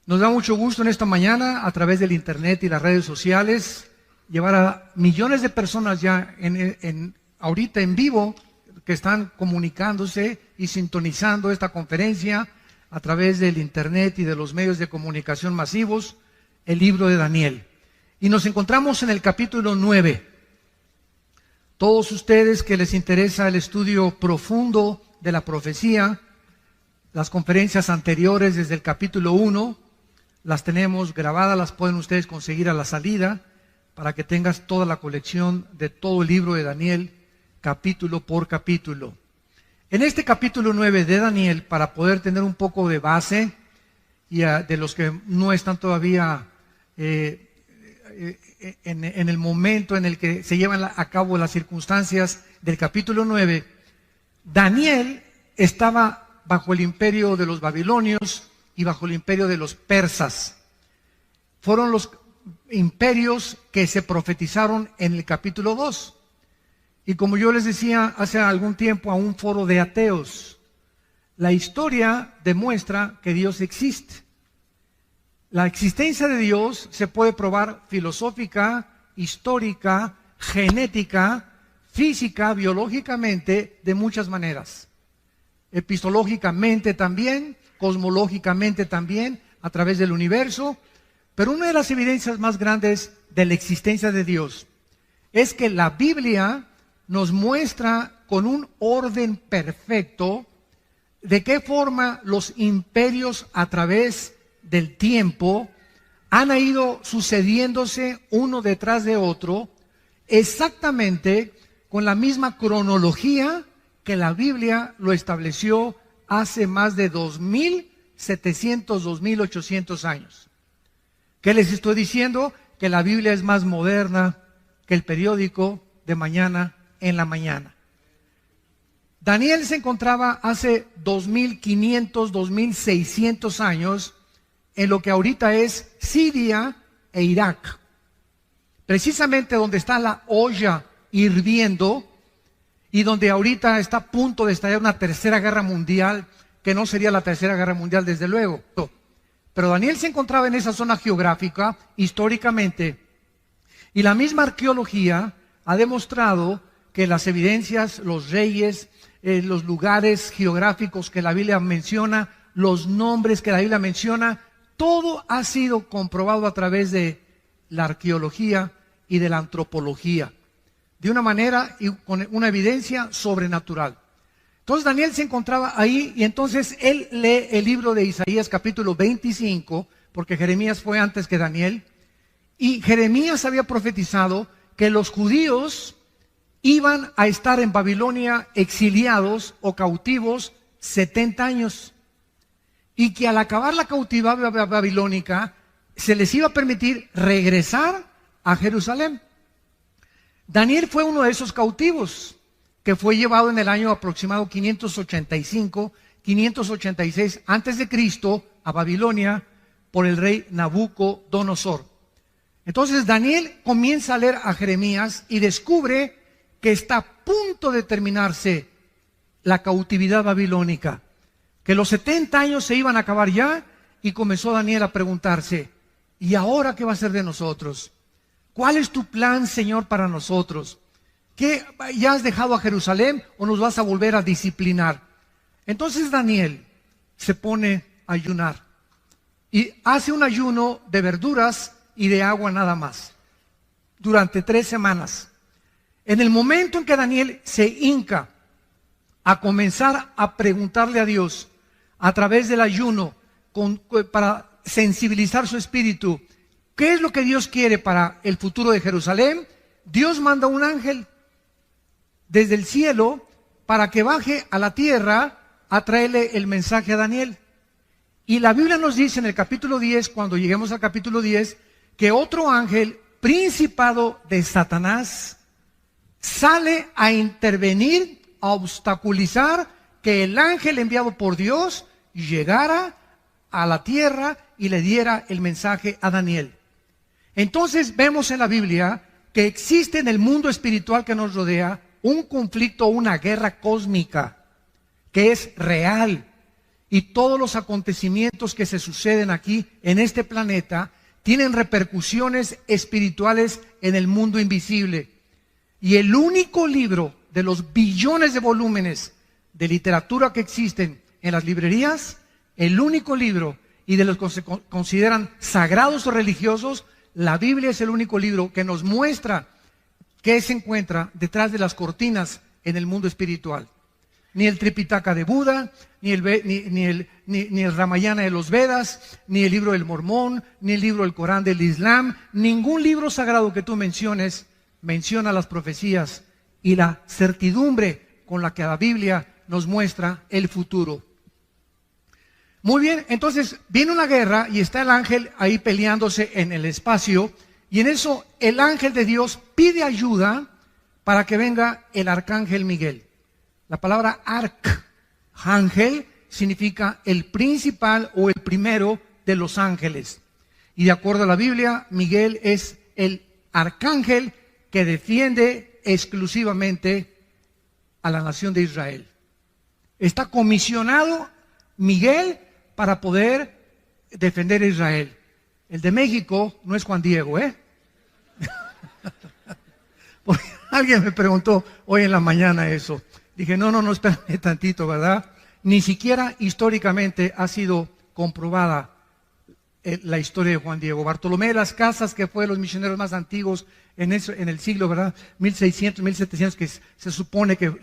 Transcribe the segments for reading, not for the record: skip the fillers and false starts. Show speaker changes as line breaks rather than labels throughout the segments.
Nos da mucho gusto en esta mañana, a través del internet y las redes sociales, llevar a millones de personas ya ahorita en vivo, que están comunicándose y sintonizando esta conferencia a través del internet y de los medios de comunicación masivos, el libro de Daniel. Y nos encontramos en el capítulo 9. Todos ustedes que les interesa el estudio profundo de la profecía, las conferencias anteriores desde el capítulo 1, las tenemos grabadas, las pueden ustedes conseguir a la salida, para que tengas toda la colección de todo el libro de Daniel, capítulo por capítulo. En este capítulo 9 de Daniel, para poder tener un poco de base, y de los que no están todavía en el momento en el que se llevan a cabo las circunstancias del capítulo 9, Daniel estaba bajo el imperio de los babilonios y bajo el imperio de los persas. Fueron los imperios que se profetizaron en el capítulo 2. Y como yo les decía hace algún tiempo a un foro de ateos, la historia demuestra que Dios existe. La existencia de Dios se puede probar filosófica, histórica, genética, física, biológicamente, de muchas maneras. Epistológicamente también, cosmológicamente también, a través del universo. Pero una de las evidencias más grandes de la existencia de Dios es que la Biblia nos muestra con un orden perfecto de qué forma los imperios a través del tiempo han ido sucediéndose uno detrás de otro, exactamente con la misma cronología que la Biblia lo estableció hace más de 2.700, 2.800 años. ¿Qué les estoy diciendo? Que la Biblia es más moderna que el periódico de mañana en la mañana. Daniel se encontraba hace 2.500, 2.600 años en lo que ahorita es Siria e Irak. Precisamente donde está la olla hirviendo y donde ahorita está a punto de estallar una tercera guerra mundial, que no sería la tercera guerra mundial desde luego. Pero Daniel se encontraba en esa zona geográfica históricamente, y la misma arqueología ha demostrado que las evidencias, los reyes, los lugares geográficos que la Biblia menciona, los nombres que la Biblia menciona, todo ha sido comprobado a través de la arqueología y de la antropología, de una manera y con una evidencia sobrenatural. Entonces Daniel se encontraba ahí, y entonces él lee el libro de Isaías capítulo 25, porque Jeremías fue antes que Daniel, y Jeremías había profetizado que los judíos iban a estar en Babilonia exiliados o cautivos 70 años, y que al acabar la cautividad babilónica se les iba a permitir regresar a Jerusalén. Daniel fue uno de esos cautivos que fue llevado en el año aproximado 585, 586 antes de Cristo a Babilonia por el rey Nabucodonosor. Entonces Daniel comienza a leer a Jeremías y descubre que está a punto de terminarse la cautividad babilónica, que los 70 años se iban a acabar ya, y comenzó Daniel a preguntarse: ¿y ahora qué va a ser de nosotros? ¿Cuál es tu plan, Señor, para nosotros? ¿Qué, ya has dejado a Jerusalén o nos vas a volver a disciplinar? Entonces Daniel se pone a ayunar y hace un ayuno de verduras y de agua nada más durante 3 semanas. En el momento en que Daniel se hinca a comenzar a preguntarle a Dios a través del ayuno para sensibilizar su espíritu, ¿qué es lo que Dios quiere para el futuro de Jerusalén? Dios manda un ángel desde el cielo para que baje a la tierra a traerle el mensaje a Daniel. Y la Biblia nos dice en el capítulo 10, cuando lleguemos al capítulo 10, que otro ángel, principado de Satanás, sale a intervenir, a obstaculizar que el ángel enviado por Dios llegara a la tierra y le diera el mensaje a Daniel. Entonces vemos en la Biblia que existe en el mundo espiritual que nos rodea un conflicto, una guerra cósmica que es real y todos los acontecimientos que se suceden aquí en este planeta tienen repercusiones espirituales en el mundo invisible. Y el único libro de los billones de volúmenes de literatura que existen en las librerías, el único libro y de los que se consideran sagrados o religiosos, la Biblia es el único libro que nos muestra qué se encuentra detrás de las cortinas en el mundo espiritual. Ni el Tripitaka de Buda, ni el Ramayana de los Vedas, ni el libro del Mormón, ni el libro del Corán del Islam, ningún libro sagrado que tú menciones menciona las profecías y la certidumbre con la que la Biblia nos muestra el futuro. Muy bien, entonces viene una guerra y está el ángel ahí peleándose en el espacio, y en eso el ángel de Dios pide ayuda para que venga el arcángel Miguel. La palabra arcángel significa el principal o el primero de los ángeles. Y de acuerdo a la Biblia, Miguel es el arcángel que defiende exclusivamente a la nación de Israel. Está comisionado Miguel para poder defender a Israel. El de México no es Juan Diego, ¿eh? Porque alguien me preguntó hoy en la mañana eso. Dije, no, espérame tantito, ¿verdad? Ni siquiera históricamente ha sido comprobada la historia de Juan Diego. Bartolomé de las Casas, que fue de los misioneros más antiguos en el siglo, ¿verdad? 1600, 1700, que se supone que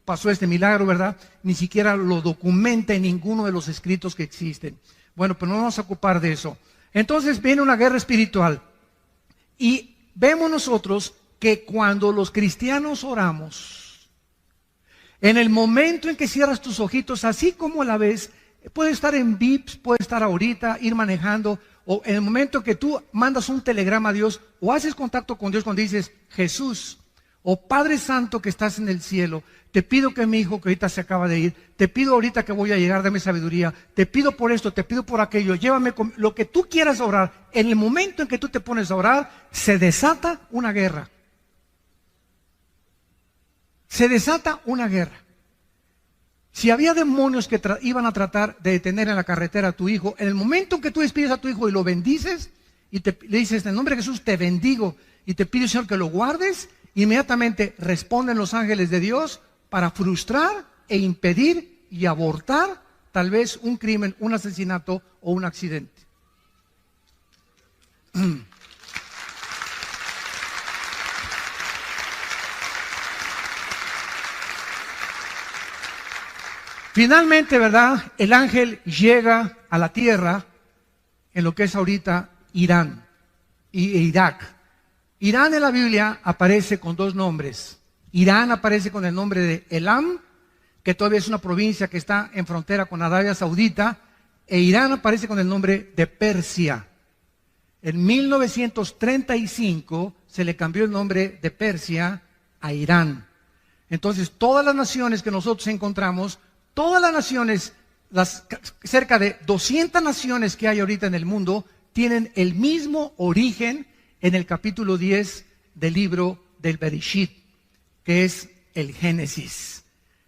pasó este milagro, ¿verdad? Ni siquiera lo documenta en ninguno de los escritos que existen. Bueno, pero no vamos a ocupar de eso. Entonces viene una guerra espiritual. Y vemos nosotros que cuando los cristianos oramos, en el momento en que cierras tus ojitos, así como la ves, puede estar en VIPs, puede estar ahorita, ir manejando, o en el momento que tú mandas un telegrama a Dios, o haces contacto con Dios cuando dices, Jesús, o Padre Santo que estás en el cielo, te pido que mi hijo que ahorita se acaba de ir, te pido ahorita que voy a llegar, dame sabiduría, te pido por esto, te pido por aquello, llévame con lo que tú quieras orar. En el momento en que tú te pones a orar, se desata una guerra. Se desata una guerra. Si había demonios que iban a tratar de detener en la carretera a tu hijo, en el momento en que tú despides a tu hijo y lo bendices, y le dices, en el nombre de Jesús te bendigo, y te pido, Señor, que lo guardes, inmediatamente responden los ángeles de Dios para frustrar e impedir y abortar tal vez un crimen, un asesinato o un accidente. Finalmente, ¿verdad? El ángel llega a la tierra en lo que es ahorita Irán e Irak. Irán en la Biblia aparece con dos nombres. Irán aparece con el nombre de Elam, que todavía es una provincia que está en frontera con Arabia Saudita, e Irán aparece con el nombre de Persia. En 1935 se le cambió el nombre de Persia a Irán. Entonces, todas las naciones que nosotros encontramos, todas las naciones, las cerca de 200 naciones que hay ahorita en el mundo, tienen el mismo origen en el capítulo 10 del libro del Bereshit, que es el Génesis.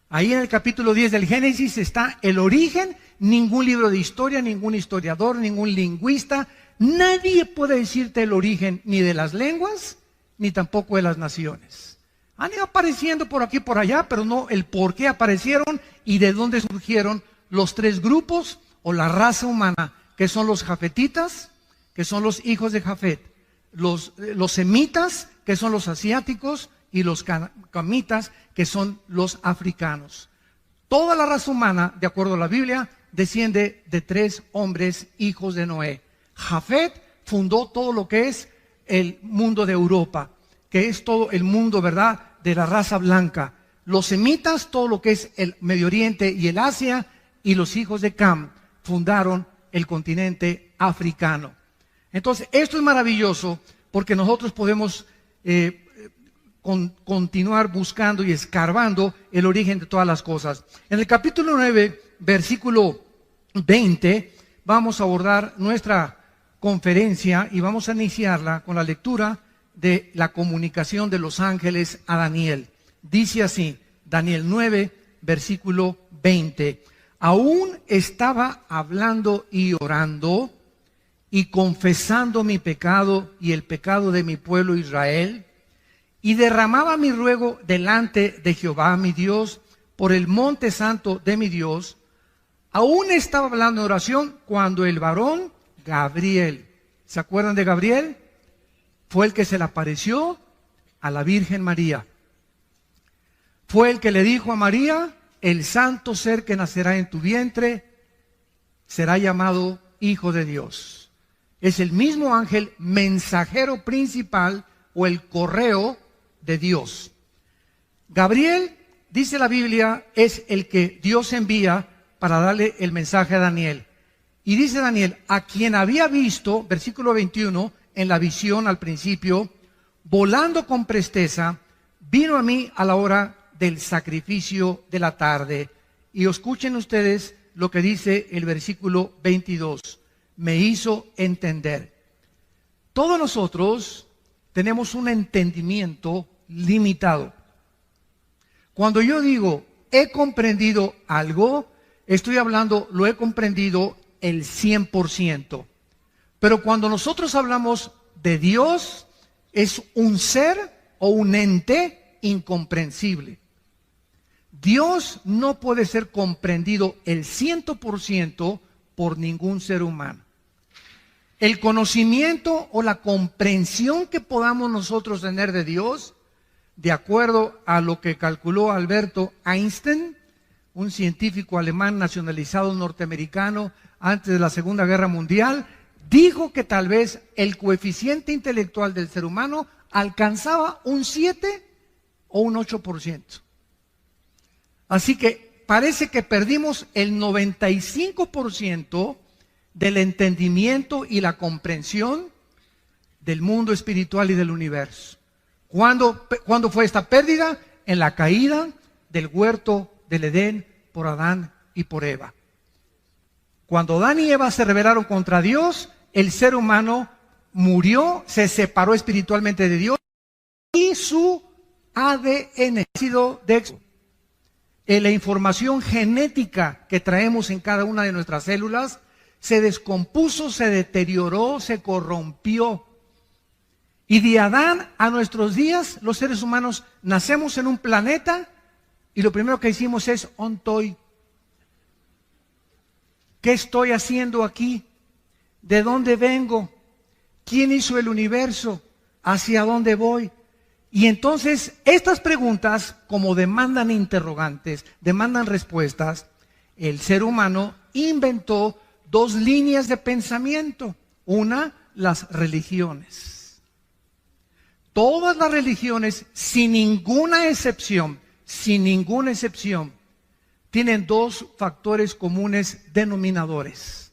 Ahí en el capítulo 10 del Génesis está el origen. Ningún libro de historia, ningún historiador, ningún lingüista, nadie puede decirte el origen ni de las lenguas, ni tampoco de las naciones. Han ido apareciendo por aquí y por allá, pero no el por qué aparecieron y de dónde surgieron los tres grupos o la raza humana, que son los jafetitas, que son los hijos de Jafet, los semitas, que son los asiáticos, y los camitas, que son los africanos. Toda la raza humana, de acuerdo a la Biblia, desciende de tres hombres, hijos de Noé. Jafet fundó todo lo que es el mundo de Europa, que es todo el mundo, ¿verdad?, de la raza blanca. Los semitas, todo lo que es el Medio Oriente y el Asia, y los hijos de Cam fundaron el continente africano. Entonces, esto es maravilloso porque nosotros podemos continuar buscando y escarbando el origen de todas las cosas. En el capítulo 9, versículo 20, vamos a abordar nuestra conferencia y vamos a iniciarla con la lectura de la comunicación de los ángeles a Daniel. Dice así, Daniel 9, versículo 20. aún estaba hablando y orando y confesando mi pecado y el pecado de mi pueblo Israel, y derramaba mi ruego delante de Jehová mi Dios por el monte santo de mi Dios, aún estaba hablando en oración cuando el varón Gabriel, ¿se acuerdan de Gabriel? Fue el que se le apareció a la Virgen María. Fue el que le dijo a María: el santo ser que nacerá en tu vientre será llamado Hijo de Dios. Es el mismo ángel mensajero principal o el correo de Dios. Gabriel, dice la Biblia, es el que Dios envía para darle el mensaje a Daniel. Y dice Daniel, a quien había visto, versículo 21, en la visión al principio, volando con presteza, vino a mí a la hora del sacrificio de la tarde. Y escuchen ustedes lo que dice el versículo 22. Me hizo entender. Todos nosotros tenemos un entendimiento limitado. Cuando yo digo he comprendido algo, estoy hablando, lo he comprendido el 100%. Pero cuando nosotros hablamos de Dios, es un ser o un ente incomprensible. Dios no puede ser comprendido el 100% por ningún ser humano. El conocimiento o la comprensión que podamos nosotros tener de Dios, de acuerdo a lo que calculó Alberto Einstein, un científico alemán nacionalizado norteamericano antes de la Segunda Guerra Mundial, dijo que tal vez el coeficiente intelectual del ser humano alcanzaba un 7 o un 8%. Así que parece que perdimos el 95% del entendimiento y la comprensión del mundo espiritual y del universo. ¿Cuándo fue esta pérdida? En la caída del huerto del Edén por Adán y por Eva. Cuando Adán y Eva se rebelaron contra Dios, el ser humano murió, se separó espiritualmente de Dios y su ADN, ácido de la información genética que traemos en cada una de nuestras células, se descompuso, se deterioró, se corrompió. Y de Adán a nuestros días, los seres humanos nacemos en un planeta y lo primero que hicimos es ontoy. ¿Qué estoy haciendo aquí? ¿De dónde vengo? ¿Quién hizo el universo? ¿Hacia dónde voy? Y entonces estas preguntas, como demandan interrogantes, demandan respuestas, el ser humano inventó dos líneas de pensamiento. Una, las religiones. Todas las religiones, sin ninguna excepción, tienen dos factores comunes denominadores.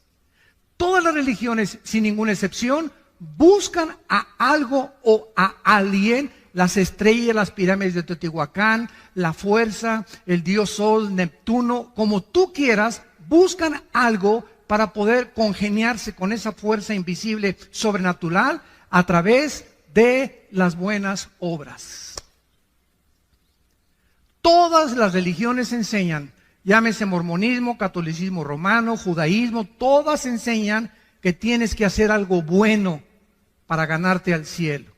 Todas las religiones, sin ninguna excepción, buscan a algo o a alguien, las estrellas, las pirámides de Teotihuacán, la fuerza, el dios Sol, Neptuno, como tú quieras, buscan algo para poder congeniarse con esa fuerza invisible sobrenatural a través de las buenas obras. Todas las religiones enseñan, llámese mormonismo, catolicismo romano, judaísmo, todas enseñan que tienes que hacer algo bueno para ganarte al cielo.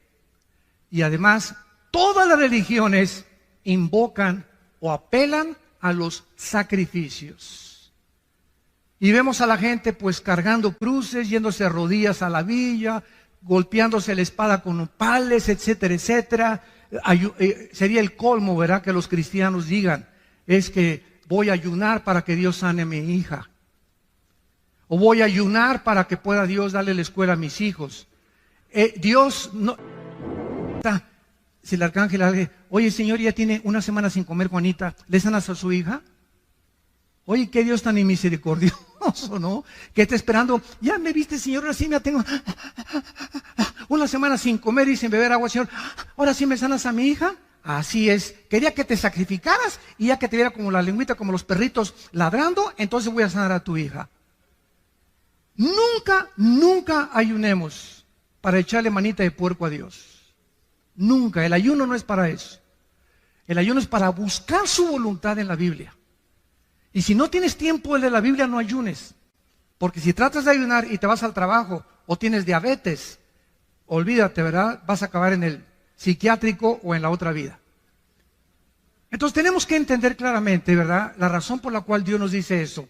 Y además, todas las religiones invocan o apelan a los sacrificios. Y vemos a la gente pues cargando cruces, yéndose a rodillas a la villa, golpeándose la espada con pales, etcétera, etcétera. Sería el colmo, ¿verdad?, que los cristianos digan, es que voy a ayunar para que Dios sane a mi hija. O voy a ayunar para que pueda Dios darle la escuela a mis hijos. Dios no... Si el arcángel le dice, oye, Señor, ya tiene una semana sin comer, Juanita, ¿le sanas a su hija? Oye, qué Dios tan misericordioso, ¿no? Que está esperando, ya me viste, Señor, ahora sí me tengo una semana sin comer y sin beber agua, Señor, ahora sí me sanas a mi hija. Así es, quería que te sacrificaras y ya que te viera como la lengüita, como los perritos ladrando, entonces voy a sanar a tu hija. Nunca ayunemos para echarle manita de puerco a Dios. Nunca, el ayuno no es para eso. El ayuno es para buscar su voluntad en la Biblia. Y si no tienes tiempo el de la Biblia, no ayunes. Porque si tratas de ayunar y te vas al trabajo o tienes diabetes, olvídate, ¿verdad? Vas a acabar en el psiquiátrico o en la otra vida. Entonces tenemos que entender claramente, ¿verdad?, la razón por la cual Dios nos dice eso.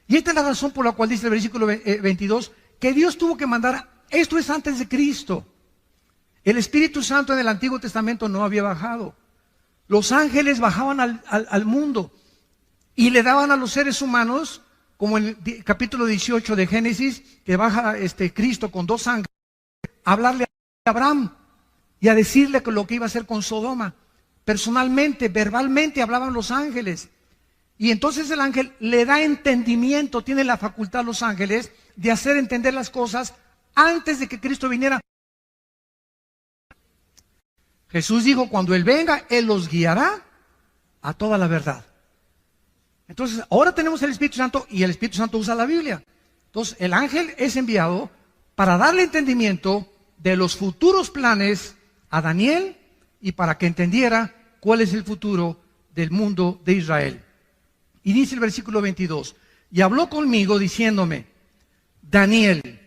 Y esta es la razón por la cual dice el versículo 22, que Dios tuvo que mandar, esto es antes de Cristo. El Espíritu Santo en el Antiguo Testamento no había bajado. Los ángeles bajaban al mundo y le daban a los seres humanos, como en el capítulo 18 de Génesis, que baja Cristo con 2 ángeles, a hablarle a Abraham y a decirle lo que iba a hacer con Sodoma. Personalmente, verbalmente hablaban los ángeles. Y entonces el ángel le da entendimiento, tiene la facultad a los ángeles de hacer entender las cosas antes de que Cristo viniera. Jesús dijo, cuando Él venga, Él los guiará a toda la verdad. Entonces, ahora tenemos el Espíritu Santo y el Espíritu Santo usa la Biblia. Entonces, el ángel es enviado para darle entendimiento de los futuros planes a Daniel y para que entendiera cuál es el futuro del mundo de Israel. Y dice el versículo 22, y habló conmigo diciéndome, Daniel,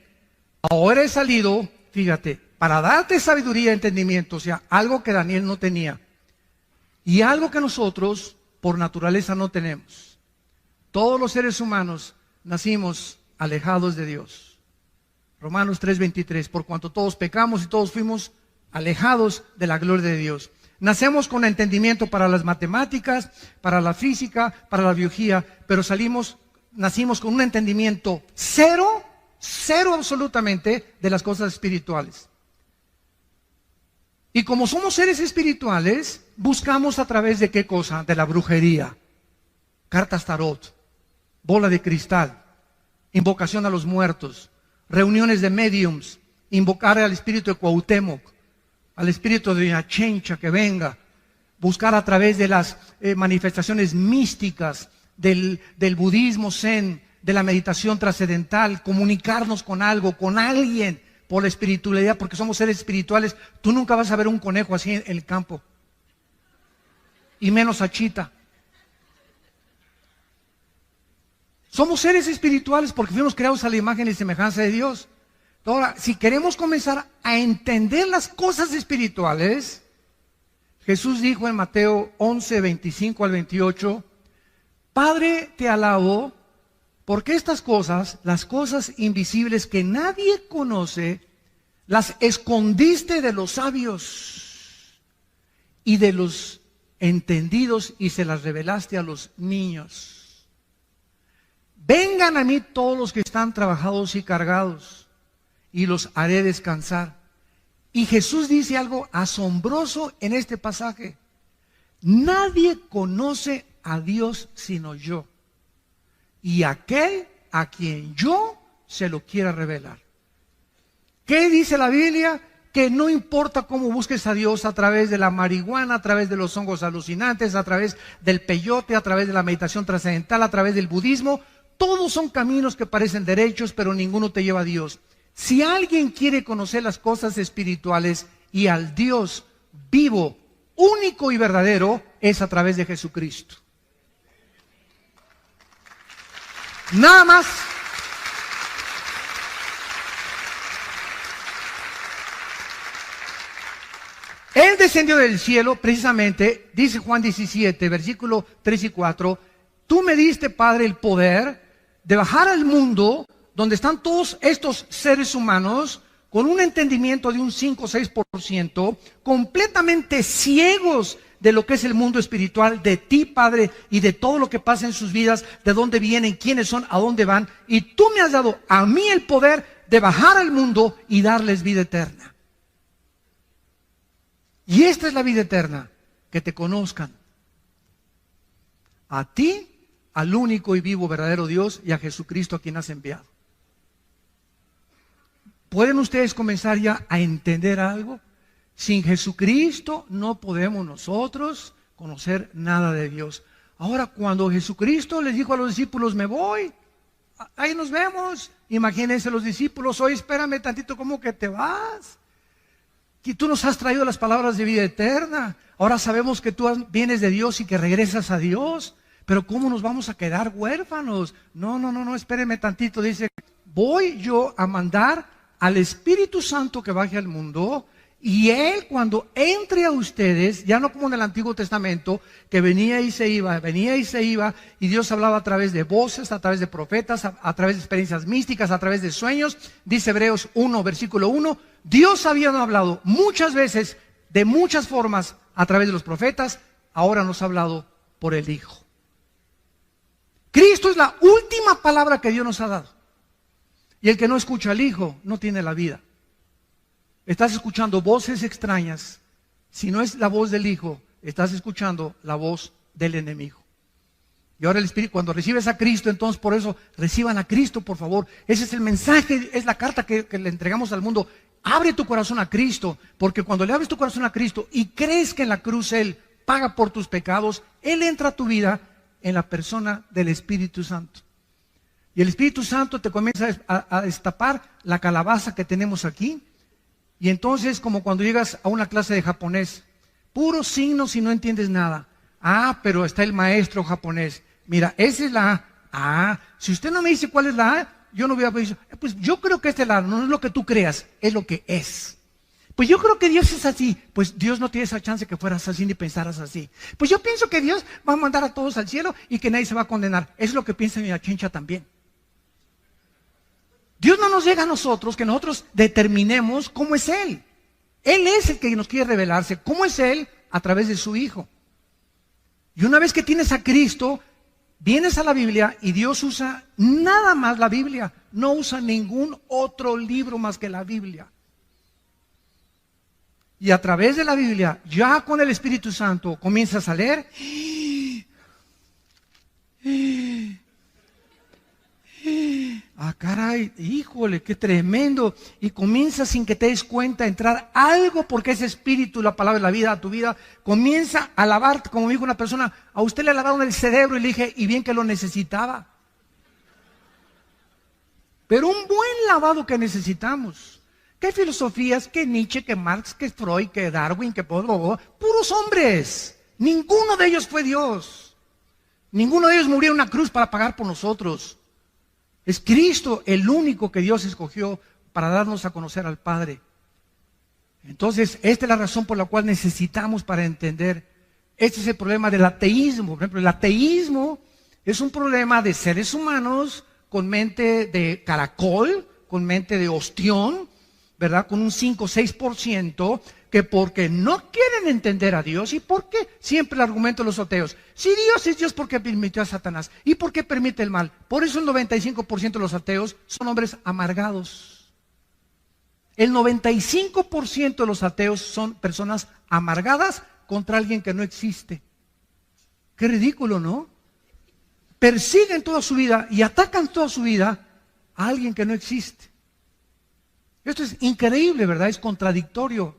ahora he salido, fíjate, para darte sabiduría y entendimiento, o sea, algo que Daniel no tenía, y algo que nosotros por naturaleza no tenemos. Todos los seres humanos nacimos alejados de Dios. Romanos 3:23, por cuanto todos pecamos y todos fuimos alejados de la gloria de Dios. Nacemos con entendimiento para las matemáticas, para la física, para la biología, pero nacimos con un entendimiento cero absolutamente de las cosas espirituales. Y como somos seres espirituales, buscamos a través de ¿qué cosa? De la brujería, cartas tarot, bola de cristal, invocación a los muertos, reuniones de mediums, invocar al espíritu de Cuauhtémoc, al espíritu de Achencha que venga, buscar a través de las manifestaciones místicas del budismo zen, de la meditación trascendental, comunicarnos con algo, con alguien, por la espiritualidad, porque somos seres espirituales. Tú nunca vas a ver un conejo así en el campo, y menos a Chita. Somos seres espirituales porque fuimos creados a la imagen y semejanza de Dios. Ahora, si queremos comenzar a entender las cosas espirituales, Jesús dijo en Mateo 11, 25 al 28, Padre, te alabo, porque estas cosas, las cosas invisibles que nadie conoce, las escondiste de los sabios y de los entendidos y se las revelaste a los niños. Vengan a mí todos los que están trabajados y cargados, y los haré descansar. Y Jesús dice algo asombroso en este pasaje. Nadie conoce a Dios sino yo, y aquel a quien yo se lo quiera revelar. ¿Qué dice la Biblia? Que no importa cómo busques a Dios, a través de la marihuana, a través de los hongos alucinantes, a través del peyote, a través de la meditación trascendental, a través del budismo, todos son caminos que parecen derechos, pero ninguno te lleva a Dios. Si alguien quiere conocer las cosas espirituales y al Dios vivo, único y verdadero, es a través de Jesucristo. Nada más. Él descendió del cielo, precisamente, dice Juan 17, versículo 3 y 4, tú me diste, Padre, el poder de bajar al mundo donde están todos estos seres humanos con un entendimiento de un 5 o 6%, completamente ciegos de lo que es el mundo espiritual, de ti, Padre, y de todo lo que pasa en sus vidas, de dónde vienen, quiénes son, a dónde van, y tú me has dado a mí el poder de bajar al mundo y darles vida eterna. Y esta es la vida eterna, que te conozcan a ti, al único y vivo verdadero Dios, y a Jesucristo a quien has enviado. ¿Pueden ustedes comenzar ya a entender algo? Sin Jesucristo no podemos nosotros conocer nada de Dios. Ahora, cuando Jesucristo les dijo a los discípulos, me voy, ahí nos vemos. Imagínense los discípulos, oye, espérame tantito, ¿cómo que te vas? Que tú nos has traído las palabras de vida eterna. Ahora sabemos que tú vienes de Dios y que regresas a Dios. Pero ¿cómo nos vamos a quedar huérfanos? No, espérenme tantito. Dice, voy yo a mandar al Espíritu Santo que baje al mundo, y Él cuando entre a ustedes, ya no como en el Antiguo Testamento, que venía y se iba, y Dios hablaba a través de voces, a través de profetas, a través de experiencias místicas, a través de sueños. Dice Hebreos 1, versículo 1, Dios había hablado muchas veces, de muchas formas, a través de los profetas, ahora nos ha hablado por el Hijo. Cristo es la última palabra que Dios nos ha dado. Y el que no escucha al Hijo no tiene la vida. Estás escuchando voces extrañas. Si no es la voz del Hijo, estás escuchando la voz del enemigo. Y ahora el Espíritu, cuando recibes a Cristo, entonces por eso reciban a Cristo, por favor. Ese es el mensaje, es la carta que le entregamos al mundo. Abre tu corazón a Cristo, porque cuando le abres tu corazón a Cristo y crees que en la cruz Él paga por tus pecados, Él entra a tu vida en la persona del Espíritu Santo. Y el Espíritu Santo te comienza a destapar la calabaza que tenemos aquí. Y entonces, como cuando llegas a una clase de japonés, puros signos y no entiendes nada. Ah, pero está el maestro japonés. Mira, esa es la A. Ah, si usted no me dice cuál es la A, yo no voy a decir, pues yo creo que esta es la A. No es lo que tú creas, es lo que es. Pues yo creo que Dios es así. Pues Dios no tiene esa chance que fueras así ni pensaras así. Pues yo pienso que Dios va a mandar a todos al cielo y que nadie se va a condenar. Es lo que piensa mi Achincha también. Dios no nos llega a nosotros que nosotros determinemos cómo es Él. Él es el que nos quiere revelarse. ¿Cómo es Él? A través de su Hijo. Y una vez que tienes a Cristo, vienes a la Biblia y Dios usa nada más la Biblia. No usa ningún otro libro más que la Biblia. Y a través de la Biblia, ya con el Espíritu Santo, comienzas a leer. Ah, caray, híjole, qué tremendo. Y comienza sin que te des cuenta a entrar algo, porque ese espíritu, la palabra de la vida, a tu vida, comienza a lavarte, como me dijo una persona, a usted le lavaron el cerebro, y le dije, y bien que lo necesitaba. Pero un buen lavado que necesitamos. ¿Qué filosofías? ¿Qué Nietzsche? ¿Qué Marx? ¿Qué Freud? ¿Qué Darwin? ¿Qué puros hombres? Ninguno de ellos fue Dios. Ninguno de ellos murió en una cruz para pagar por nosotros. Es Cristo el único que Dios escogió para darnos a conocer al Padre. Entonces, esta es la razón por la cual necesitamos para entender. Este es el problema del ateísmo. Por ejemplo, el ateísmo es un problema de seres humanos con mente de caracol, con mente de ostión, ¿verdad? Con un 5 o 6%, que porque no quieren entender a Dios. ¿Y por qué? Siempre el argumento de los ateos. Si Dios es Dios, ¿por qué permitió a Satanás? ¿Y por qué permite el mal? Por eso el 95% de los ateos son hombres amargados. El 95% de los ateos son personas amargadas contra alguien que no existe. Qué ridículo, ¿no? Persiguen toda su vida y atacan toda su vida a alguien que no existe. Esto es increíble, ¿verdad? Es contradictorio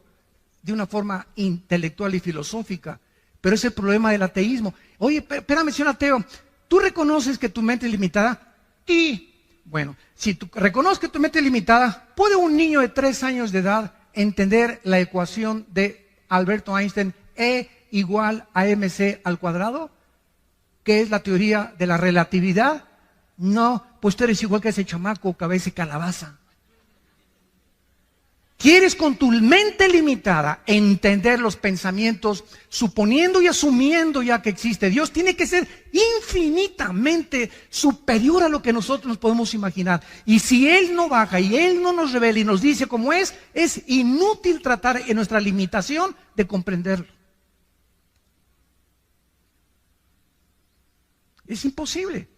de una forma intelectual y filosófica, pero es el problema del ateísmo. Oye, espérame, señor ateo, ¿tú reconoces que tu mente es limitada? Sí. Bueno, si tú reconoces que tu mente es limitada, ¿puede un niño de 3 años de edad entender la ecuación de Alberto Einstein, E igual a mc al cuadrado? ¿Qué es la teoría de la relatividad? No, pues tú eres igual que ese chamaco, cabeza y calabaza. ¿Quieres con tu mente limitada entender los pensamientos, suponiendo y asumiendo ya que existe Dios? Tiene que ser infinitamente superior a lo que nosotros nos podemos imaginar. Y si Él no baja y Él no nos revela y nos dice cómo es inútil tratar en nuestra limitación de comprenderlo. Es imposible.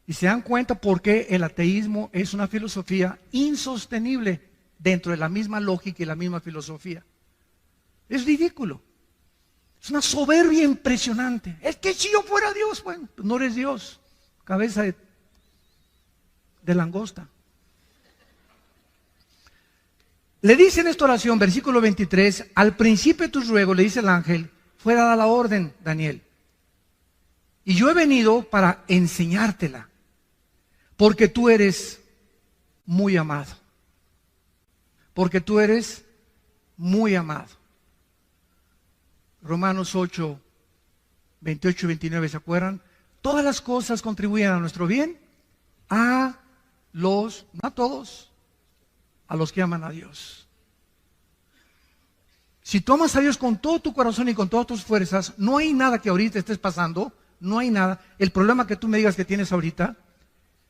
Y se dan cuenta por qué el ateísmo es una filosofía insostenible dentro de la misma lógica y la misma filosofía. Es ridículo. Es una soberbia impresionante. Es que si yo fuera Dios, bueno, pues no eres Dios. Cabeza de langosta. Le dice en esta oración, versículo 23, al principio de tus ruegos, le dice el ángel, fue dada la orden, Daniel. Y yo he venido para enseñártela, porque tú eres muy amado. Porque tú eres muy amado. Romanos 8, 28 y 29, ¿se acuerdan? Todas las cosas contribuyen a nuestro bien, a los, no a todos, a los que aman a Dios. Si tú amas a Dios con todo tu corazón y con todas tus fuerzas, no hay nada que ahorita estés pasando, no hay nada. El problema que tú me digas que tienes ahorita,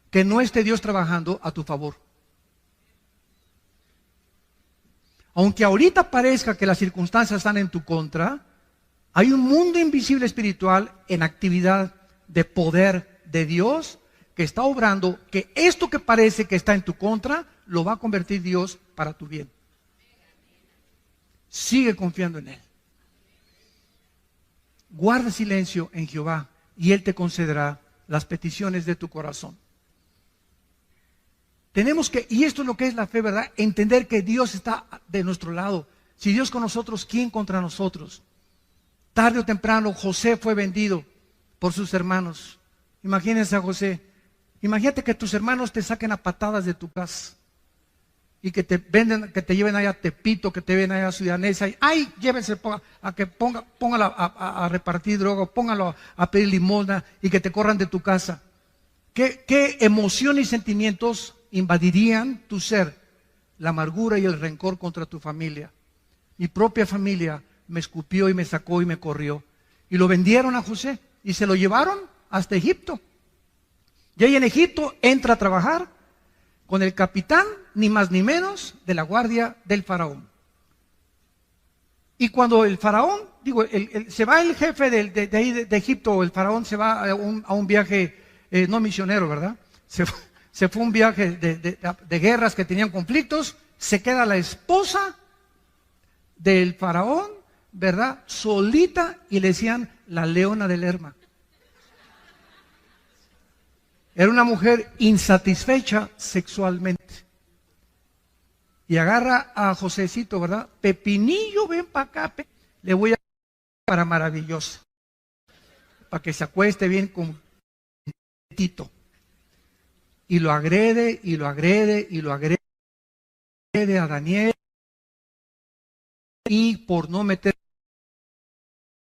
que no esté Dios trabajando a tu favor. Aunque ahorita parezca que las circunstancias están en tu contra, hay un mundo invisible espiritual en actividad de poder de Dios que está obrando, que esto que parece que está en tu contra, lo va a convertir Dios para tu bien. Sigue confiando en Él. Guarda silencio en Jehová y Él te concederá las peticiones de tu corazón. Tenemos que, y esto es lo que es la fe, ¿verdad? Entender que Dios está de nuestro lado. Si Dios con nosotros, ¿quién contra nosotros? Tarde o temprano José fue vendido por sus hermanos. Imagínense a José. Imagínate que tus hermanos te saquen a patadas de tu casa y que te venden, que te lleven allá a Tepito, que te lleven allá a Ciudad Neza, y ay, llévense a que póngalo a repartir droga, póngalo a pedir limosna y que te corran de tu casa. ¿Qué emoción y sentimientos invadirían tu ser? La amargura y el rencor contra tu familia. Mi propia familia me escupió y me sacó y me corrió. Y lo vendieron a José y se lo llevaron hasta Egipto. Y ahí en Egipto entra a trabajar con el capitán, ni más ni menos, de la guardia del faraón. Y cuando el faraón, se va el jefe de ahí de Egipto, el faraón se va a un viaje, no misionero, ¿verdad? Se fue a un viaje de guerras que tenían conflictos, se queda la esposa del faraón, ¿verdad? Solita, y le decían la leona de Lerma. Era una mujer insatisfecha sexualmente. Y agarra a Josecito, ¿verdad? Pepinillo, ven para acá, le voy a para maravillosa, para que se acueste bien con Tito. Y lo agrede, y lo agrede, y lo agrede a Daniel. Y por no meter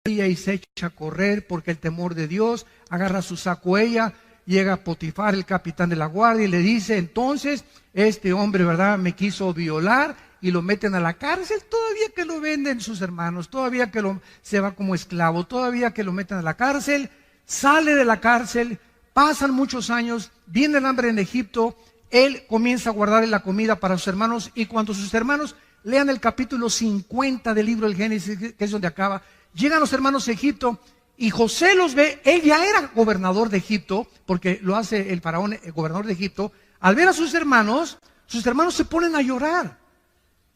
y se echa a correr porque el temor de Dios, agarra su saco ella, llega a Potifar, el capitán de la guardia, y le dice, entonces, este hombre, ¿verdad?, me quiso violar, y lo meten a la cárcel, todavía que lo venden sus hermanos, todavía que se va como esclavo, todavía que lo meten a la cárcel, sale de la cárcel, pasan muchos años, viene el hambre en Egipto, él comienza a guardar la comida para sus hermanos, y cuando sus hermanos lean el capítulo 50 del libro del Génesis, que es donde acaba, llegan los hermanos a Egipto, y José los ve, él ya era gobernador de Egipto, porque lo hace el faraón, el gobernador de Egipto. Al ver a sus hermanos se ponen a llorar.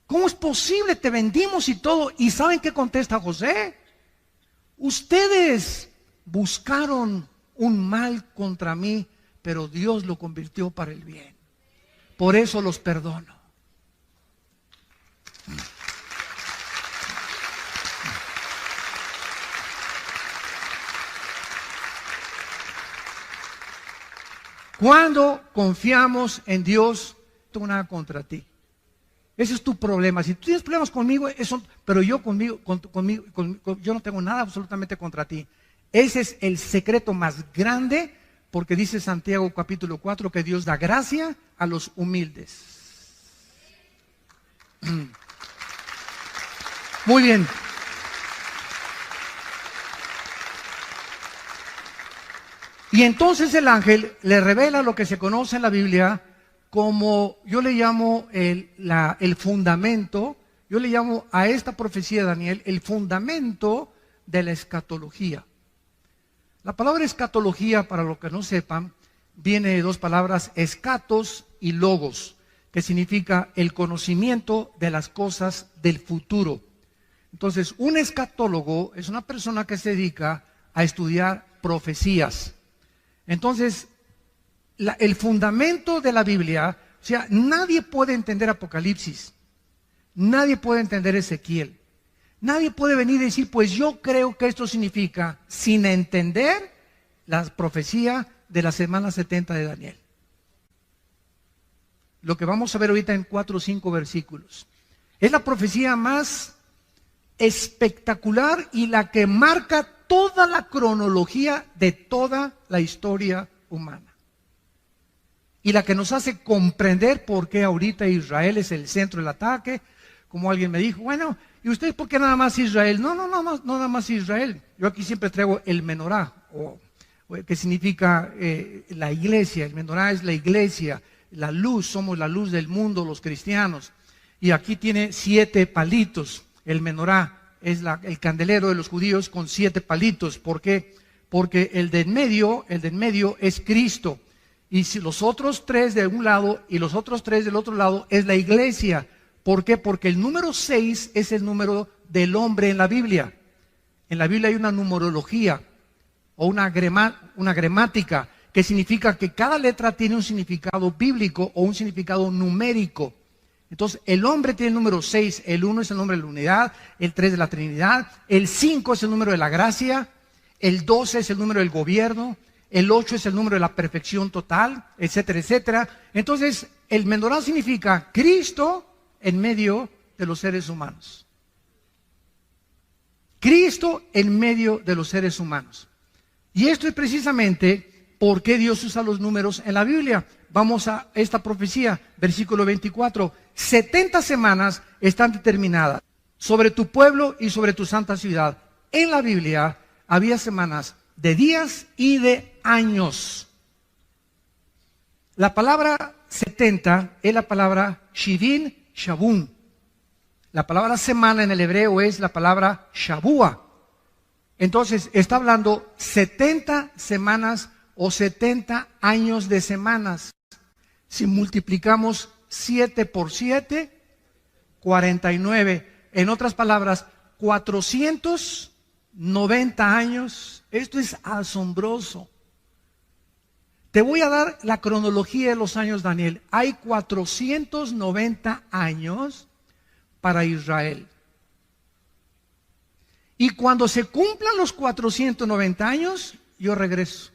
¿Cómo es posible? Te vendimos y todo. ¿Y saben qué contesta José? Ustedes buscaron un mal contra mí, pero Dios lo convirtió para el bien. Por eso los perdono. Cuando confiamos en Dios, no tengo nada contra ti. Ese es tu problema. Si tú tienes problemas conmigo, pero yo yo no tengo nada absolutamente contra ti. Ese es el secreto más grande, porque dice Santiago capítulo 4 que Dios da gracia a los humildes. Muy bien. Y entonces el ángel le revela lo que se conoce en la Biblia como, yo le llamo el fundamento, yo le llamo a esta profecía de Daniel el fundamento de la escatología. La palabra escatología, para los que no sepan, viene de dos palabras, escatos y logos, que significa el conocimiento de las cosas del futuro. Entonces, un escatólogo es una persona que se dedica a estudiar profecías. Entonces, el fundamento de la Biblia, o sea, nadie puede entender Apocalipsis, nadie puede entender Ezequiel, nadie puede venir y decir, pues yo creo que esto significa, sin entender la profecía de la semana 70 de Daniel. Lo que vamos a ver ahorita en 4 o 5 versículos. Es la profecía más espectacular y la que marca toda la cronología de toda la historia humana. Y la que nos hace comprender por qué ahorita Israel es el centro del ataque. Como alguien me dijo, bueno, ¿y ustedes por qué nada más Israel? No, nada más Israel. Yo aquí siempre traigo el menorá, que significa la iglesia. El menorá es la iglesia, la luz, somos la luz del mundo, los cristianos. Y aquí tiene 7 palitos. El menorá es el candelero de los judíos con 7 palitos. ¿Por qué? Porque el de en medio es Cristo. Y si los otros 3 de un lado y los otros 3 del otro lado es la iglesia. ¿Por qué? Porque el número 6 es el número del hombre en la Biblia. En la Biblia hay una numerología o una gramática que significa que cada letra tiene un significado bíblico o un significado numérico. Entonces, el hombre tiene el número 6, el 1 es el nombre de la unidad, el 3 de la Trinidad, el 5 es el número de la gracia, el 12 es el número del gobierno, el 8 es el número de la perfección total, etcétera, etcétera. Entonces, el menorá significa Cristo en medio de los seres humanos. Cristo en medio de los seres humanos. Y esto es precisamente por qué Dios usa los números en la Biblia. Vamos a esta profecía, versículo 24. 70 semanas están determinadas sobre tu pueblo y sobre tu santa ciudad. En la Biblia había semanas de días y de años. La palabra 70 es la palabra Shivin Shabun. La palabra semana en el hebreo es la palabra Shabua. Entonces está hablando 70 semanas o 70 años de semanas. Si multiplicamos 7 por 7, 49. En otras palabras, 490 años. Esto es asombroso. Te voy a dar la cronología de los años, Daniel. Hay 490 años para Israel. Y cuando se cumplan los 490 años, yo regreso.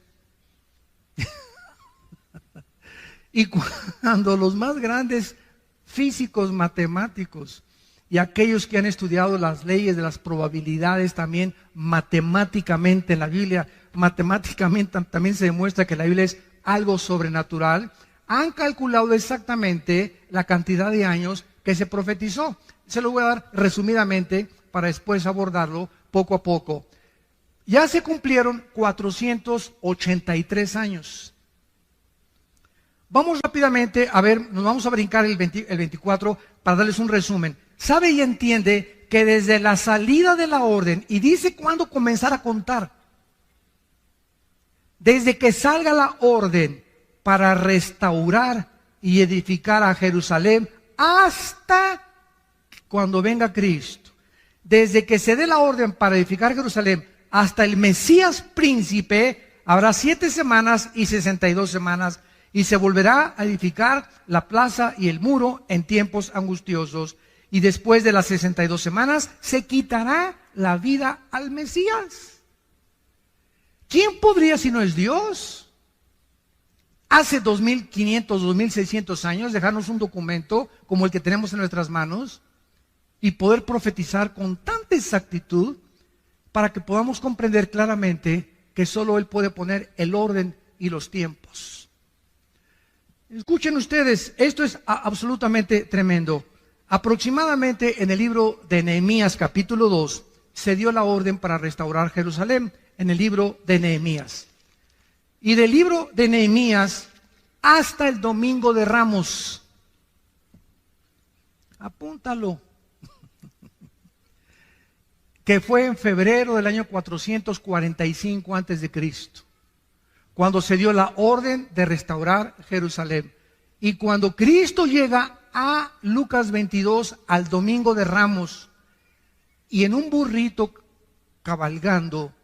Y cuando los más grandes físicos, matemáticos y aquellos que han estudiado las leyes de las probabilidades también matemáticamente en la Biblia, matemáticamente también se demuestra que la Biblia es algo sobrenatural, han calculado exactamente la cantidad de años que se profetizó. Se lo voy a dar resumidamente para después abordarlo poco a poco. Ya se cumplieron 483 años. Vamos rápidamente a ver, nos vamos a brincar el 24 para darles un resumen. Sabe y entiende que desde la salida de la orden, y dice cuándo comenzar a contar, desde que salga la orden para restaurar y edificar a Jerusalén hasta cuando venga Cristo, desde que se dé la orden para edificar Jerusalén hasta el Mesías príncipe, habrá 7 semanas y 62 semanas, y se volverá a edificar la plaza y el muro en tiempos angustiosos, y después de las 62 semanas se quitará la vida al Mesías. ¿Quién podría si no es Dios? Hace 2500, 2600 años dejarnos un documento como el que tenemos en nuestras manos y poder profetizar con tanta exactitud para que podamos comprender claramente que solo Él puede poner el orden y los tiempos. Escuchen ustedes, esto es absolutamente tremendo. Aproximadamente en el libro de Nehemías capítulo 2 se dio la orden para restaurar Jerusalén, en el libro de Nehemías. Y del libro de Nehemías hasta el domingo de Ramos. Apúntalo. Que fue en febrero del año 445 antes de Cristo, cuando se dio la orden de restaurar Jerusalén. Y cuando Cristo llega a Lucas 22, al domingo de Ramos, y en un burrito cabalgando,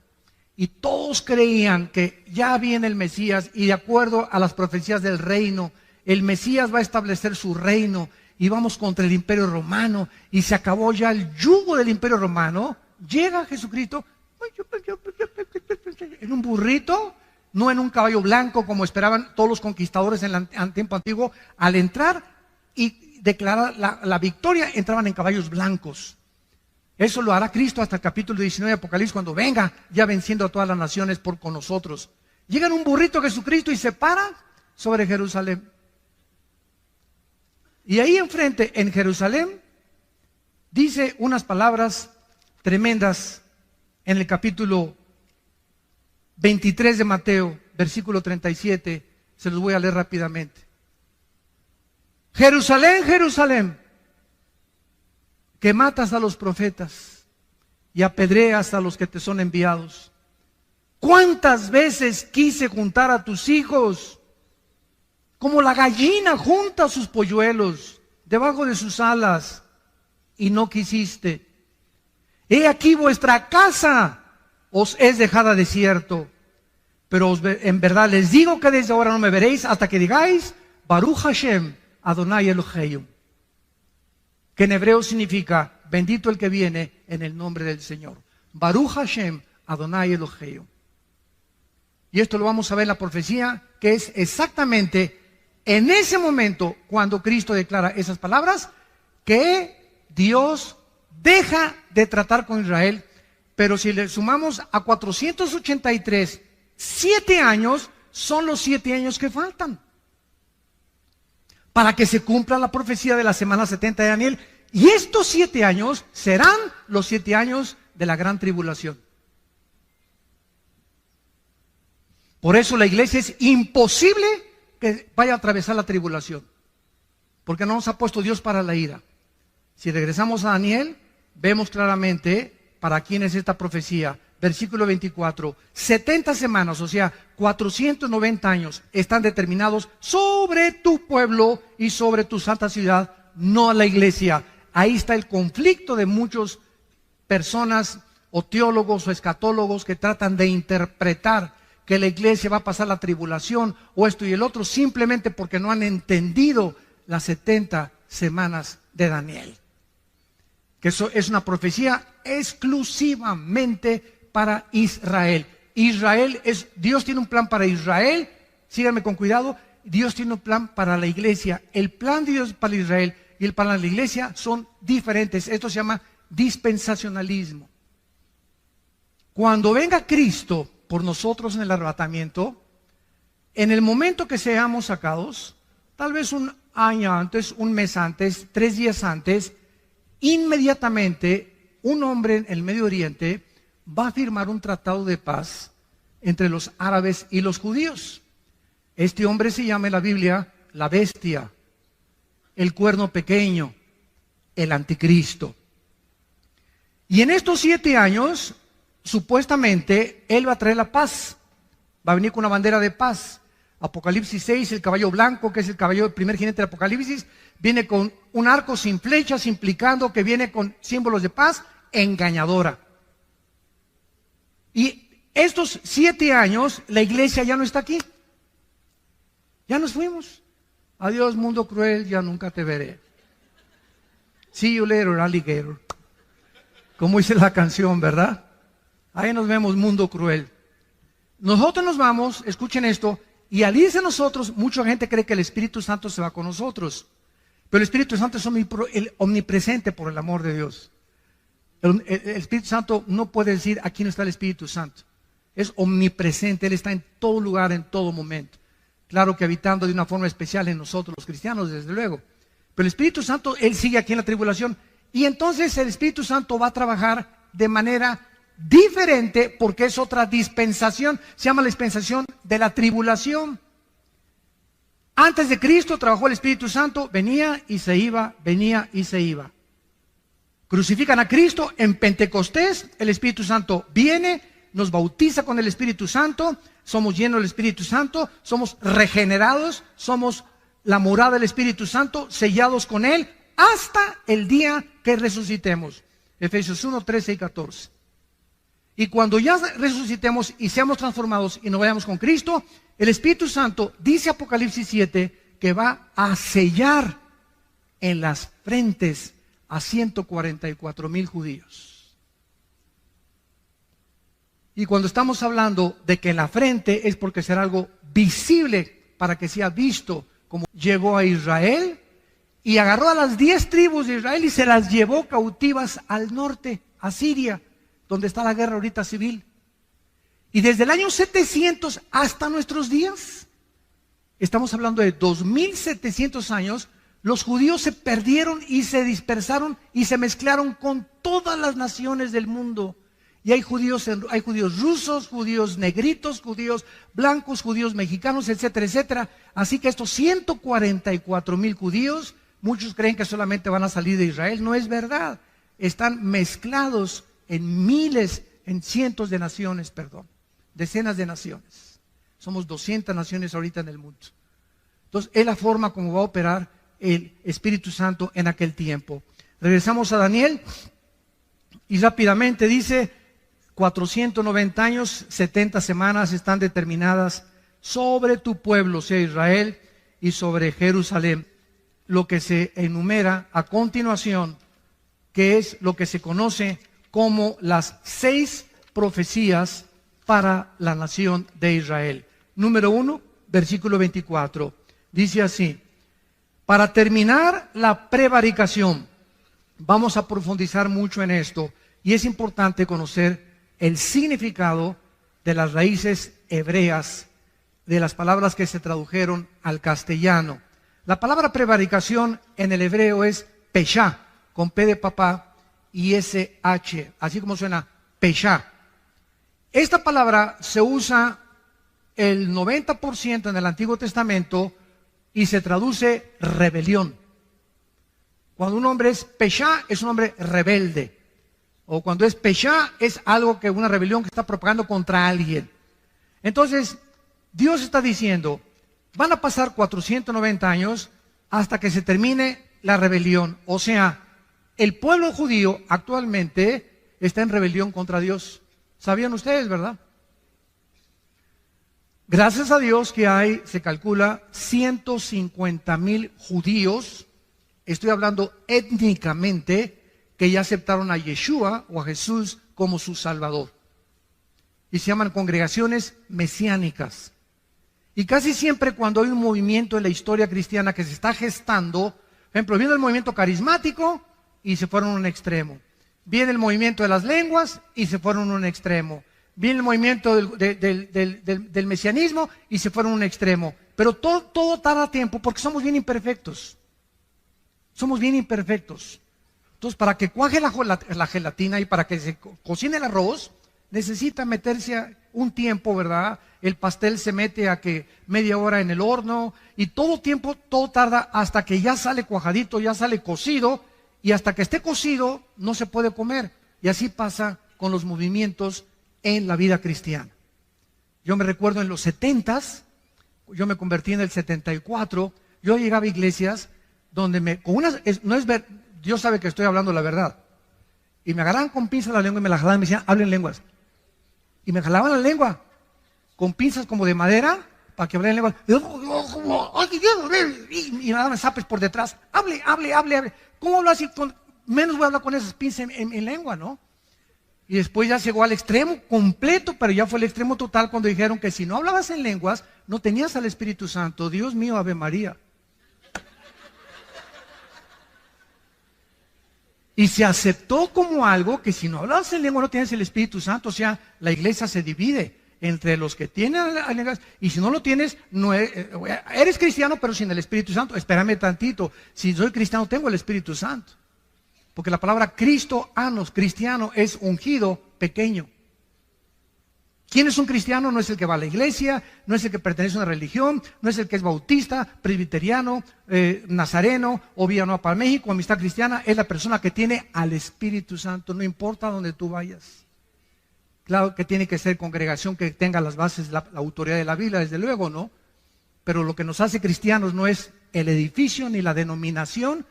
y todos creían que ya viene el Mesías, y de acuerdo a las profecías del reino, el Mesías va a establecer su reino, y vamos contra el imperio romano, y se acabó ya el yugo del imperio romano. Llega Jesucristo en un burrito, no en un caballo blanco como esperaban todos los conquistadores en el tiempo antiguo. Al entrar y declarar la victoria, entraban en caballos blancos. Eso lo hará Cristo hasta el capítulo 19 de Apocalipsis, cuando venga ya venciendo a todas las naciones con nosotros. Llega en un burrito Jesucristo y se para sobre Jerusalén. Y ahí enfrente, en Jerusalén, dice unas palabras tremendas en el capítulo 23 de Mateo, versículo 37. Se los voy a leer rápidamente. Jerusalén, Jerusalén, que matas a los profetas y apedreas a los que te son enviados. ¿Cuántas veces quise juntar a tus hijos, como la gallina junta sus polluelos debajo de sus alas, y no quisiste? He aquí vuestra casa os es dejada desierto. Pero en verdad les digo que desde ahora no me veréis hasta que digáis Baruch Hashem Adonai Eloheinu, que en hebreo significa bendito el que viene en el nombre del Señor. Baruch Hashem Adonai Eloheinu. Y esto lo vamos a ver en la profecía, que es exactamente en ese momento cuando Cristo declara esas palabras, que Dios deja de tratar con Israel. Pero si le sumamos a 483, 7 años son los 7 años que faltan para que se cumpla la profecía de la semana 70 de Daniel. Y estos 7 años serán los 7 años de la gran tribulación. Por eso la iglesia es imposible que vaya a atravesar la tribulación, porque no nos ha puesto Dios para la ira. Si regresamos a Daniel, vemos claramente para quién es esta profecía. Versículo 24, 70 semanas, o sea, 490 años, están determinados sobre tu pueblo y sobre tu santa ciudad, no a la iglesia. Ahí está el conflicto de muchas personas o teólogos o escatólogos que tratan de interpretar que la iglesia va a pasar la tribulación o esto y el otro, simplemente porque no han entendido las 70 semanas de Daniel. Que eso es una profecía exclusivamente para Israel. Dios tiene un plan para Israel, síganme con cuidado, Dios tiene un plan para la iglesia. El plan de Dios para Israel y el plan de la iglesia son diferentes. Esto se llama dispensacionalismo. Cuando venga Cristo por nosotros en el arrebatamiento, en el momento que seamos sacados, tal vez un año antes, un mes antes, 3 días antes, inmediatamente un hombre en el Medio Oriente va a firmar un tratado de paz entre los árabes y los judíos. Este hombre se llama en la Biblia la bestia, el cuerno pequeño, el anticristo. Y en estos 7 años, supuestamente, él va a traer la paz. Va a venir con una bandera de paz. Apocalipsis 6, el caballo blanco, que es el caballo del primer jinete de Apocalipsis, viene con un arco sin flechas, implicando que viene con símbolos de paz engañadora. Y estos 7 años, la iglesia ya no está aquí. Ya nos fuimos. Adiós, mundo cruel, ya nunca te veré. See you later, alligator. Como dice la canción, ¿verdad? Ahí nos vemos, mundo cruel. Nosotros nos vamos, escuchen esto, y al irse nosotros, mucha gente cree que el Espíritu Santo se va con nosotros. Pero el Espíritu Santo es omnipresente por el amor de Dios. El Espíritu Santo no puede decir aquí no está el Espíritu Santo. Es omnipresente, Él está en todo lugar, en todo momento. Claro que habitando de una forma especial en nosotros los cristianos, desde luego. Pero el Espíritu Santo, Él sigue aquí en la tribulación. Y entonces el Espíritu Santo va a trabajar de manera diferente porque es otra dispensación. Se llama la dispensación de la tribulación. Antes de Cristo trabajó el Espíritu Santo, venía y se iba, venía y se iba. Crucifican a Cristo en Pentecostés, el Espíritu Santo viene, nos bautiza con el Espíritu Santo, somos llenos del Espíritu Santo, somos regenerados, somos la morada del Espíritu Santo, sellados con Él, hasta el día que resucitemos. Efesios 1, 13 y 14. Y cuando ya resucitemos y seamos transformados y nos vayamos con Cristo, el Espíritu Santo, dice Apocalipsis 7, que va a sellar en las frentes a 144,000 judíos. Y cuando estamos hablando de que en la frente es porque será algo visible para que sea visto, como llegó a Israel y agarró a las 10 tribus de Israel y se las llevó cautivas al norte. a Siria, donde está la guerra ahorita civil. Y desde el año 700 hasta nuestros días, estamos hablando de 2700 años, los judíos se perdieron y se dispersaron y se mezclaron con todas las naciones del mundo. Y hay judíos rusos, judíos negritos, judíos blancos, judíos mexicanos, etcétera, etcétera. Así que estos 144,000 judíos, muchos creen que solamente van a salir de Israel. No es verdad. Están mezclados en miles, en cientos de naciones, decenas de naciones. Somos 200 naciones ahorita en el mundo. Entonces, es la forma como va a operar el Espíritu Santo en aquel tiempo. Regresamos a Daniel y rápidamente dice: 490 años, 70 semanas están determinadas sobre tu pueblo, sea Israel, y sobre Jerusalén. Lo que se enumera a continuación, que es lo que se conoce como las 6 profecías para la nación de Israel. Número 1, versículo 24. Dice así: para terminar la prevaricación, vamos a profundizar mucho en esto, y es importante conocer el significado de las raíces hebreas, de las palabras que se tradujeron al castellano. La palabra prevaricación en el hebreo es peshá, con P de papá y SH, así como suena, peshá. Esta palabra se usa el 90% en el Antiguo Testamento y se traduce rebelión. Cuando un hombre es peshá, es un hombre rebelde. O cuando es peshá, es algo que una rebelión que está propagando contra alguien. Entonces, Dios está diciendo, van a pasar 490 años hasta que se termine la rebelión. O sea, el pueblo judío actualmente está en rebelión contra Dios. ¿Sabían ustedes, verdad? Gracias a Dios que hay, se calcula, 150,000 judíos, estoy hablando étnicamente, que ya aceptaron a Yeshua o a Jesús como su Salvador. Y se llaman congregaciones mesiánicas. Y casi siempre cuando hay un movimiento en la historia cristiana que se está gestando, por ejemplo, viene el movimiento carismático y se fueron a un extremo. Viene el movimiento de las lenguas y se fueron a un extremo. Viene el movimiento del mesianismo y se fueron a un extremo. Pero todo tarda tiempo porque somos bien imperfectos. Somos bien imperfectos. Entonces, para que cuaje la gelatina y para que se cocine el arroz, necesita meterse un tiempo, ¿verdad? El pastel se mete a que media hora en el horno y todo tarda hasta que ya sale cuajadito, ya sale cocido, y hasta que esté cocido no se puede comer. Y así pasa con los movimientos en la vida cristiana. Yo me recuerdo en los 70s, yo me convertí en el 74, yo llegaba a iglesias donde Dios sabe que estoy hablando la verdad. Y me agarraban con pinzas la lengua y me la jalaban y me decían, hablen lenguas. Y me jalaban la lengua con pinzas como de madera para que hablen lenguas. Y me daban zapes por detrás. Hable. ¿Cómo hablo así? Menos voy a hablar con esas pinzas en lengua, ¿no? Y después ya llegó al extremo completo, pero ya fue el extremo total cuando dijeron que si no hablabas en lenguas, no tenías al Espíritu Santo. Dios mío, Ave María. Y se aceptó como algo que si no hablabas en lengua no tienes el Espíritu Santo. O sea, la iglesia se divide entre los que tienen lenguas y si no lo tienes, no eres cristiano pero sin el Espíritu Santo. Espérame tantito, si soy cristiano tengo el Espíritu Santo. Porque la palabra cristiano es ungido pequeño. ¿Quién es un cristiano? No es el que va a la iglesia, no es el que pertenece a una religión, no es el que es bautista, presbiteriano, nazareno o Villanueva para México, Amistad Cristiana. Es la persona que tiene al Espíritu Santo, no importa donde tú vayas. Claro que tiene que ser congregación que tenga las bases, la autoridad de la Biblia, desde luego, ¿no? Pero lo que nos hace cristianos no es el edificio ni la denominación,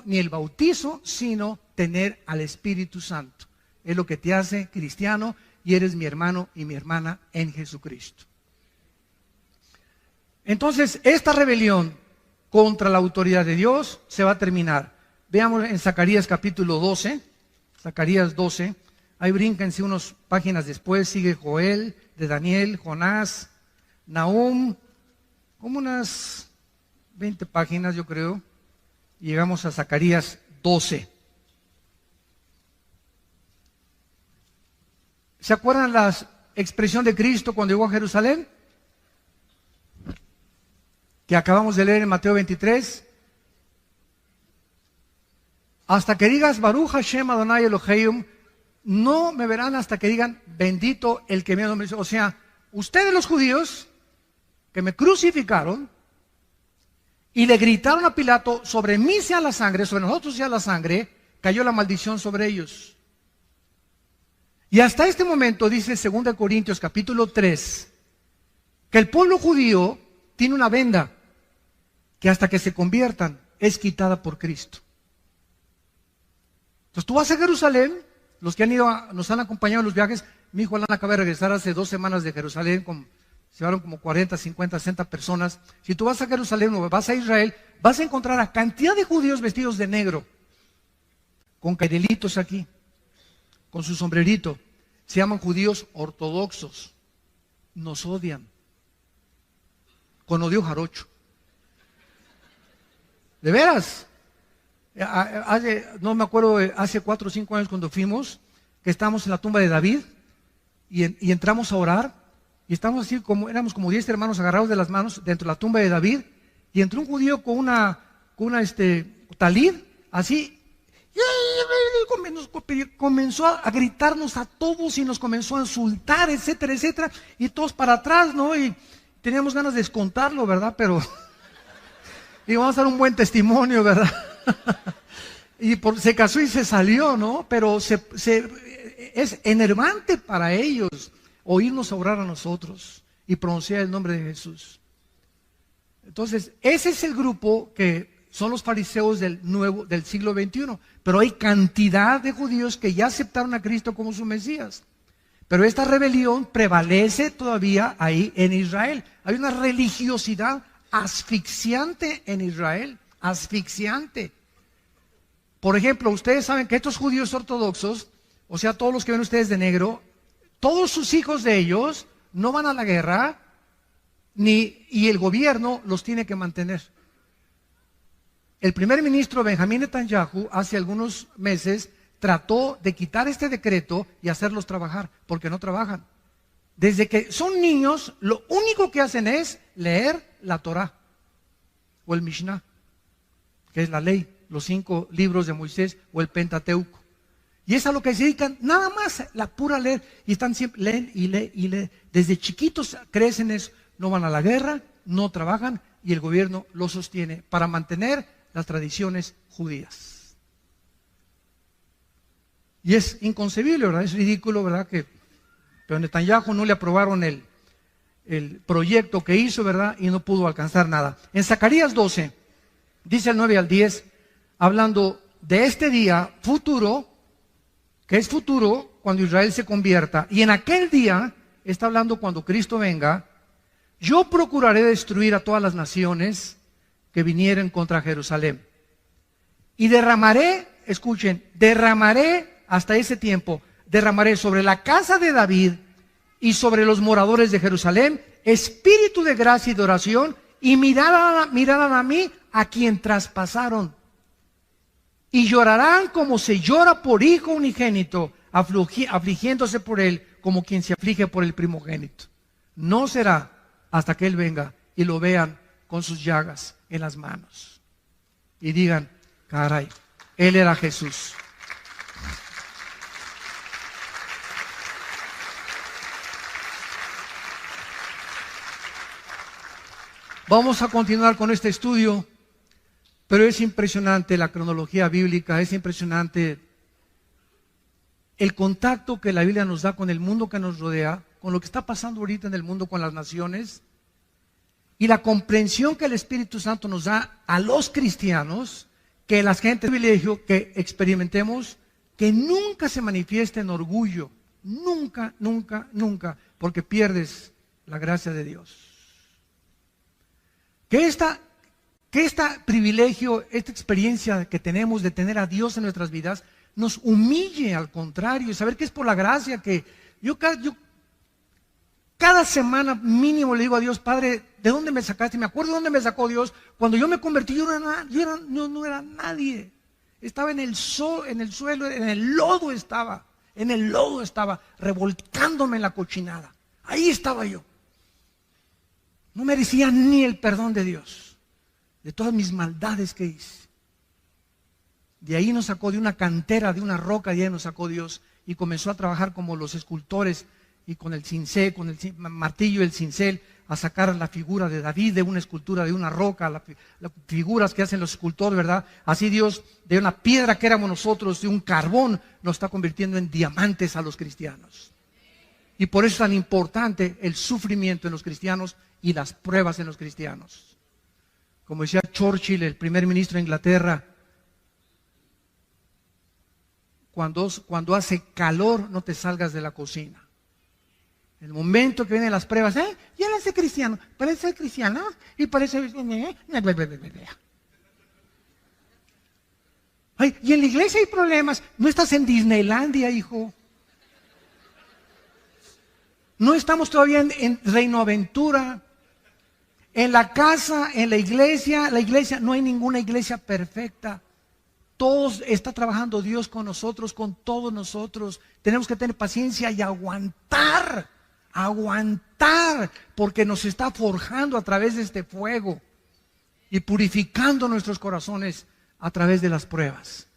ni el bautizo, sino tener al Espíritu Santo. Es lo que te hace cristiano y eres mi hermano y mi hermana en Jesucristo. Entonces, esta rebelión contra la autoridad de Dios se va a terminar. Veamos en Zacarías capítulo 12, Zacarías 12, ahí brínquense unas páginas después, sigue Joel, de Daniel, Jonás, Nahum, como unas 20 páginas yo creo, y llegamos a Zacarías 12. ¿Se acuerdan la expresión de Cristo cuando llegó a Jerusalén? Que acabamos de leer en Mateo 23. Hasta que digas Baruch Hashem Adonai Elohim, no me verán hasta que digan bendito el que me ha. O sea, ustedes los judíos que me crucificaron y le gritaron a Pilato, sobre mí sea la sangre, sobre nosotros sea la sangre, cayó la maldición sobre ellos. Y hasta este momento, dice 2 Corintios capítulo 3, que el pueblo judío tiene una venda que hasta que se conviertan es quitada por Cristo. Entonces tú vas a Jerusalén, los que han ido, nos han acompañado en los viajes, mi hijo Alan acaba de regresar hace 2 semanas de Jerusalén, se llevaron como 40, 50, 60 personas. Si tú vas a Jerusalén o vas a Israel, vas a encontrar a cantidad de judíos vestidos de negro, con cairelitos aquí, con su sombrerito. Se llaman judíos ortodoxos. Nos odian. Con odio jarocho. ¿De veras? No me acuerdo, hace 4 o 5 años cuando fuimos, que estábamos en la tumba de David y entramos a orar y estábamos así, éramos como 10 hermanos agarrados de las manos dentro de la tumba de David y entró un judío con una talid, así, y comenzó a gritarnos a todos y nos comenzó a insultar, etcétera, etcétera, y todos para atrás, ¿no? Y teníamos ganas de descontarlo, ¿verdad? Pero y vamos a dar un buen testimonio, ¿verdad? Y se casó y se salió, ¿no? Pero es enervante para ellos oírnos orar a nosotros y pronunciar el nombre de Jesús. Entonces, ese es el grupo que son los fariseos del siglo XXI. Pero hay cantidad de judíos que ya aceptaron a Cristo como su Mesías. Pero esta rebelión prevalece todavía ahí en Israel. Hay una religiosidad asfixiante en Israel, asfixiante. Por ejemplo, ustedes saben que estos judíos ortodoxos, o sea, todos los que ven ustedes de negro, todos sus hijos de ellos no van a la guerra, y el gobierno los tiene que mantener. El primer ministro Benjamín Netanyahu hace algunos meses trató de quitar este decreto y hacerlos trabajar, porque no trabajan. Desde que son niños, lo único que hacen es leer la Torah o el Mishnah, que es la ley, los 5 libros de Moisés o el Pentateuco. Y es a lo que se dedican, nada más, la pura leer. Y están siempre, leen y leen y leen. Desde chiquitos crecen eso, no van a la guerra, no trabajan y el gobierno los sostiene para mantener las tradiciones judías. Y es inconcebible, ¿verdad? Es ridículo, ¿verdad? Pero a Netanyahu no le aprobaron el proyecto que hizo, ¿verdad? Y no pudo alcanzar nada. En Zacarías 12, dice el 9 al 10, hablando de este día futuro, que es futuro cuando Israel se convierta, y en aquel día, está hablando cuando Cristo venga, yo procuraré destruir a todas las naciones que vinieren contra Jerusalén. Y derramaré, escuchen, derramaré hasta ese tiempo, derramaré sobre la casa de David y sobre los moradores de Jerusalén espíritu de gracia y de oración, y mirarán a mí a quien traspasaron. Y llorarán como se llora por hijo unigénito, afligiéndose por él como quien se aflige por el primogénito. No será hasta que él venga y lo vean con sus llagas en las manos y digan, caray, él era Jesús. Vamos a continuar con este estudio, pero es impresionante la cronología bíblica, es impresionante el contacto que la Biblia nos da con el mundo que nos rodea, con lo que está pasando ahorita en el mundo con las naciones, y la comprensión que el Espíritu Santo nos da a los cristianos, que la gente de privilegio que experimentemos, que nunca se manifieste en orgullo, nunca, nunca, nunca, porque pierdes la gracia de Dios. Que este privilegio, esta experiencia que tenemos de tener a Dios en nuestras vidas, nos humille al contrario, y saber que es por la gracia que yo cada semana mínimo le digo a Dios, Padre, ¿de dónde me sacaste? Me acuerdo de dónde me sacó Dios. Cuando yo me convertí, yo no era nadie. Estaba en el suelo, en el lodo estaba. en el lodo estaba, revolcándome en la cochinada. Ahí estaba yo. No merecía ni el perdón de Dios, de todas mis maldades que hice. De ahí nos sacó, de una cantera, de una roca, de ahí nos sacó Dios y comenzó a trabajar como los escultores y con el cincel, con el martillo y el cincel, a sacar la figura de David de una escultura, de una roca, las figuras que hacen los escultores, ¿verdad? Así Dios, de una piedra que éramos nosotros, de un carbón, nos está convirtiendo en diamantes a los cristianos. Y por eso es tan importante el sufrimiento en los cristianos y las pruebas en los cristianos. Como decía Churchill, el primer ministro de Inglaterra, cuando hace calor, no te salgas de la cocina. El momento que vienen las pruebas, ya no es cristiano, parece cristiano y parece... Ay, y en la iglesia hay problemas. No estás en Disneylandia, hijo. No estamos todavía en Reino Aventura. En la casa, en la iglesia, no hay ninguna iglesia perfecta. Todos está trabajando Dios con nosotros, con todos nosotros. Tenemos que tener paciencia y aguantar, porque nos está forjando a través de este fuego y purificando nuestros corazones a través de las pruebas,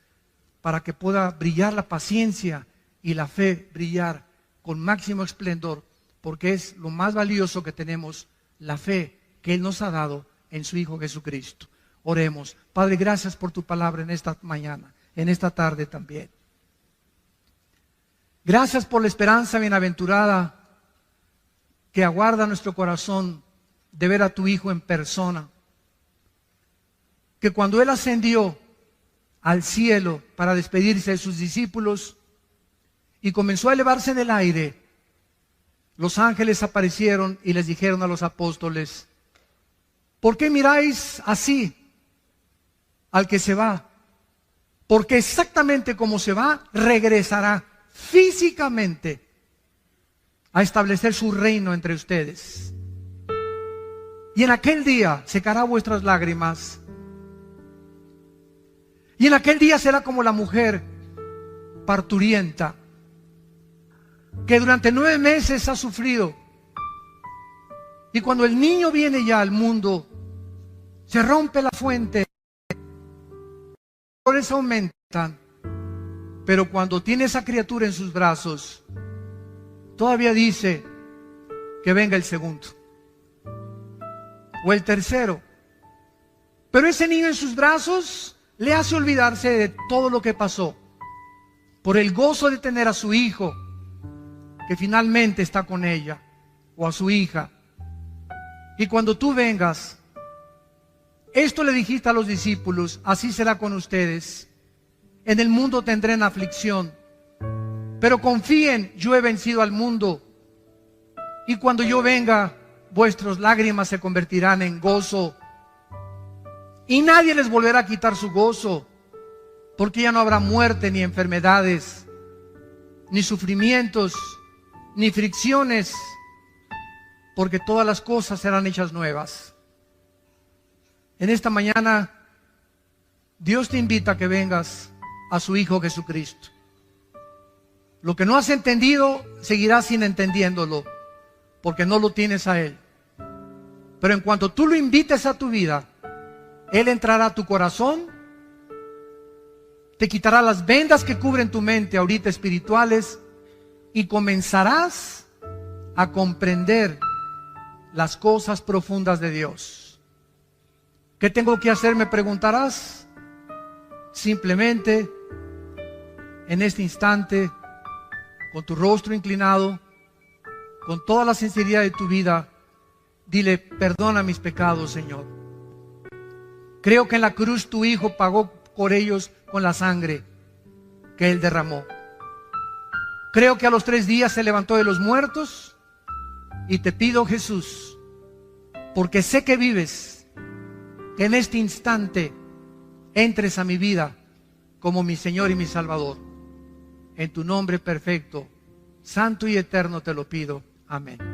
para que pueda brillar la paciencia y la fe brillar con máximo esplendor, porque es lo más valioso que tenemos, la fe que Él nos ha dado en su Hijo Jesucristo. Oremos. Padre, gracias por tu palabra en esta mañana, en esta tarde también. Gracias por la esperanza bienaventurada que aguarda nuestro corazón de ver a tu Hijo en persona. Que cuando Él ascendió al cielo para despedirse de sus discípulos y comenzó a elevarse en el aire, los ángeles aparecieron y les dijeron a los apóstoles: ¿por qué miráis así al que se va? Porque exactamente como se va, regresará físicamente a establecer su reino entre ustedes. Y en aquel día secará vuestras lágrimas. Y en aquel día será como la mujer parturienta, que durante 9 meses ha sufrido. Y cuando el niño viene ya al mundo, se rompe la fuente, los dolores aumentan, pero cuando tiene esa criatura en sus brazos, todavía dice que venga el segundo o el tercero. Pero ese niño en sus brazos le hace olvidarse de todo lo que pasó, por el gozo de tener a su hijo, que finalmente está con ella, o a su hija. Y cuando tú vengas, esto le dijiste a los discípulos: así será con ustedes. En el mundo tendrán aflicción, pero confíen, yo he vencido al mundo. Y cuando yo venga, vuestras lágrimas se convertirán en gozo. Y nadie les volverá a quitar su gozo, porque ya no habrá muerte, ni enfermedades, ni sufrimientos, ni fricciones, porque todas las cosas serán hechas nuevas. En esta mañana, Dios te invita a que vengas a su Hijo Jesucristo. Lo que no has entendido, seguirás sin entendiéndolo, porque no lo tienes a Él. Pero en cuanto tú lo invites a tu vida, Él entrará a tu corazón, te quitará las vendas que cubren tu mente ahorita espirituales, y comenzarás a comprender las cosas profundas de Dios. ¿Qué tengo que hacer?, me preguntarás. Simplemente, en este instante, con tu rostro inclinado, con toda la sinceridad de tu vida, dile: perdona mis pecados, Señor. Creo que en la cruz tu Hijo pagó por ellos con la sangre que Él derramó. Creo que a los 3 días se levantó de los muertos, y te pido, Jesús, porque sé que vives, que en este instante entres a mi vida como mi Señor y mi Salvador. En tu nombre perfecto, santo y eterno te lo pido. Amén.